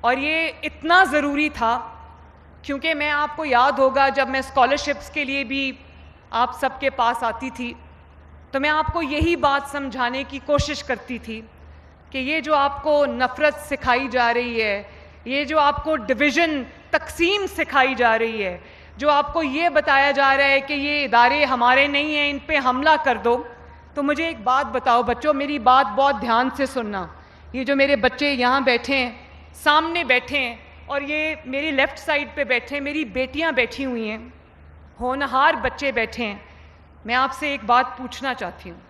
اور یہ اتنا ضروری تھا کیونکہ میں آپ کو یاد ہوگا جب میں اسکالرشپس کے لیے بھی آپ سب کے پاس آتی تھی تو میں آپ کو یہی بات سمجھانے کی کوشش کرتی تھی کہ یہ جو آپ کو نفرت سکھائی جا رہی ہے، یہ جو آپ کو ڈویژن، تقسیم سکھائی جا رہی ہے، جو آپ کو یہ بتایا جا رہا ہے کہ یہ ادارے ہمارے نہیں ہیں، ان پہ حملہ کر دو، تو مجھے ایک بات بتاؤ بچوں، میری بات بہت دھیان سے سننا. یہ جو میرے بچے یہاں بیٹھے ہیں، سامنے بیٹھے ہیں، اور یہ میری لیفٹ سائڈ پہ بیٹھے ہیں، میری بیٹیاں بیٹھی ہوئی ہیں، ہونہار بچے بیٹھے ہیں. میں آپ سے ایک بات پوچھنا چاہتی ہوں،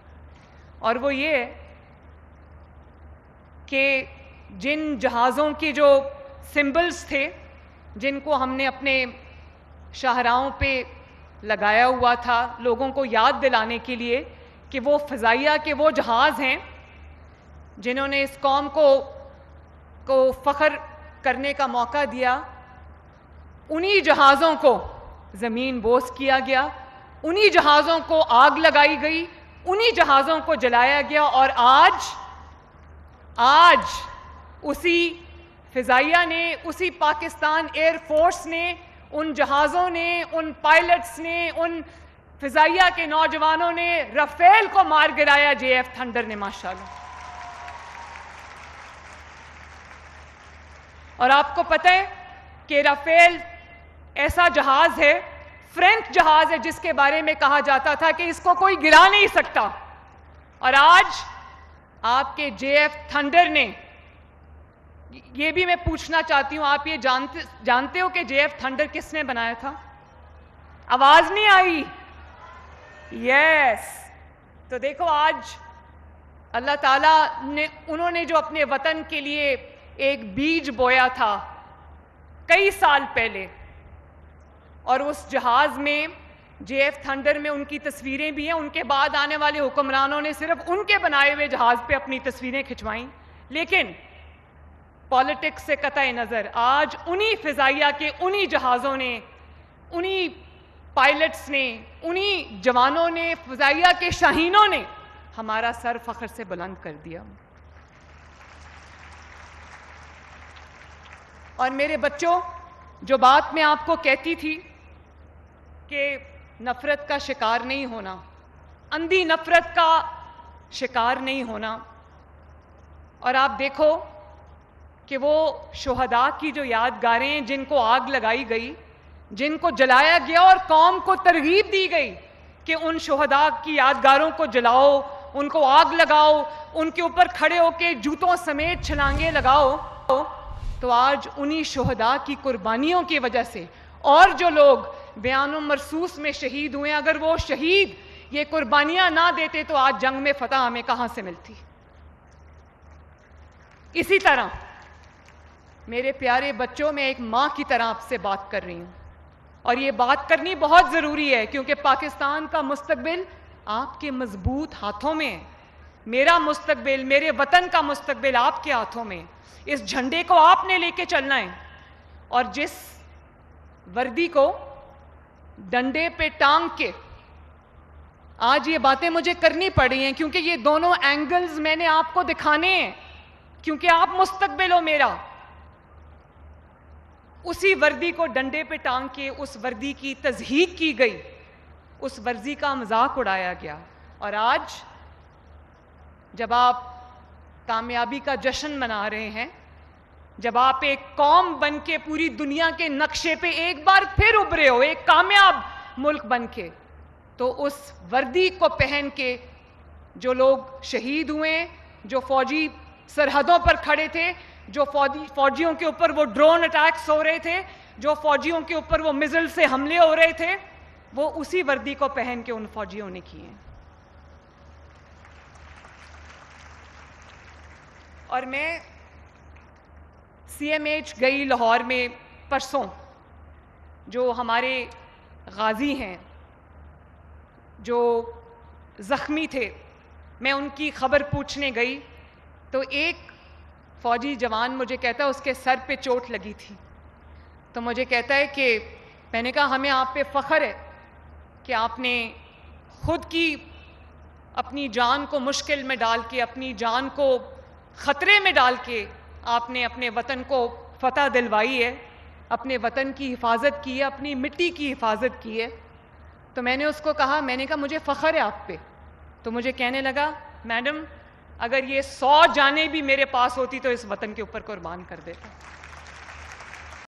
اور وہ یہ ہے کہ جن جہازوں کے جو سمبلز تھے، جن کو ہم نے اپنے شاہراہوں پہ لگایا ہوا تھا لوگوں کو یاد دلانے کے لیے کہ وہ فضائیہ کے وہ جہاز ہیں جنہوں نے اس قوم کو فخر کرنے کا موقع دیا، انہی جہازوں کو زمین بوس کیا گیا، انہی جہازوں کو آگ لگائی گئی، انہی جہازوں کو جلایا گیا، اور آج اسی فضائیہ نے، اسی پاکستان ایئر فورس نے، ان جہازوں نے، ان پائلٹس نے، ان فضائیہ کے نوجوانوں نے رافیل کو مار گرایا، JF تھنڈر نے، ماشاءاللہ. اور آپ کو پتہ ہے کہ رافیل ایسا جہاز ہے، فرینچ جہاز ہے، جس کے بارے میں کہا جاتا تھا کہ اس کو کوئی گرا نہیں سکتا، اور آج آپ کے JF تھنڈر نے، یہ بھی میں پوچھنا چاہتی ہوں، آپ یہ جانتے ہو کہ JF تھنڈر کس نے بنایا تھا؟ آواز نہیں آئی. یس. تو دیکھو آج اللہ تعالیٰ نے، انہوں نے جو اپنے وطن کے لیے ایک بیج بویا تھا کئی سال پہلے، اور اس جہاز میں، JF تھنڈر میں ان کی تصویریں بھی ہیں. ان کے بعد آنے والے حکمرانوں نے صرف ان کے بنائے ہوئے جہاز پہ اپنی تصویریں کھنچوائیں، لیکن پالیٹکس سے قطع نظر آج انہی فضائیہ کے انہی جہازوں نے، انہی پائلٹس نے، انہی جوانوں نے، فضائیہ کے شاہینوں نے ہمارا سر فخر سے بلند کر دیا. اور میرے بچوں، جو بات میں آپ کو کہتی تھی کہ نفرت کا شکار نہیں ہونا، اندھی نفرت کا شکار نہیں ہونا، اور آپ دیکھو کہ وہ شہداء کی جو یادگاریں جن کو آگ لگائی گئی، جن کو جلایا گیا، اور قوم کو ترغیب دی گئی کہ ان شہداء کی یادگاروں کو جلاؤ، ان کو آگ لگاؤ، ان کے اوپر کھڑے ہو کے جوتوں سمیت چھلانگیں لگاؤ، تو آج انہی شہداء کی قربانیوں کی وجہ سے، اور جو لوگ بیان مرصوص میں شہید ہوئے، اگر وہ شہید یہ قربانیاں نہ دیتے تو آج جنگ میں فتح ہمیں کہاں سے ملتی. اسی طرح میرے پیارے بچوں، میں ایک ماں کی طرح آپ سے بات کر رہی ہوں، اور یہ بات کرنی بہت ضروری ہے کیونکہ پاکستان کا مستقبل آپ کے مضبوط ہاتھوں میں ہے. میرا مستقبل، میرے وطن کا مستقبل آپ کے ہاتھوں میں. اس جھنڈے کو آپ نے لے کے چلنا ہے، اور جس وردی کو ڈنڈے پہ ٹانگ کے آج یہ باتیں مجھے کرنی پڑی ہیں کیونکہ یہ دونوں اینگلز میں نے آپ کو دکھانے ہیں، کیونکہ آپ مستقبل ہو میرا. اسی وردی کو ڈنڈے پہ ٹانگ کے اس وردی کی تضحیک کی گئی، اس ورزی کا مذاق اڑایا گیا، اور آج جب آپ کامیابی کا جشن منا رہے ہیں، جب آپ ایک قوم بن کے پوری دنیا کے نقشے پہ ایک بار پھر ابھرے ہو، ایک کامیاب ملک بن کے، تو اس وردی کو پہن کے جو لوگ شہید ہوئے، جو فوجی سرحدوں پر کھڑے تھے، جو فوجیوں کے اوپر وہ ڈرون اٹیکس ہو رہے تھے، جو فوجیوں کے اوپر وہ میزل سے حملے ہو رہے تھے، وہ اسی وردی کو پہن کے ان فوجیوں نے کیے ہیں. اور میں CMH گئی لاہور میں پرسوں، جو ہمارے غازی ہیں، جو زخمی تھے، میں ان کی خبر پوچھنے گئی تو ایک فوجی جوان مجھے کہتا ہے اس کے سر پہ چوٹ لگی تھی، تو مجھے کہتا ہے کہ میں نے کہا ہمیں آپ پہ فخر ہے کہ آپ نے خود کی اپنی جان کو مشکل میں ڈال کے، اپنی جان کو خطرے میں ڈال کے آپ نے اپنے وطن کو فتح دلوائی ہے، اپنے وطن کی حفاظت کی ہے، اپنی مٹی کی حفاظت کی ہے. تو میں نے اس کو کہا، میں نے کہا مجھے فخر ہے آپ پہ. تو مجھے کہنے لگا میڈم اگر یہ 100 جانیں بھی میرے پاس ہوتی تو اس وطن کے اوپر قربان کر دیتا.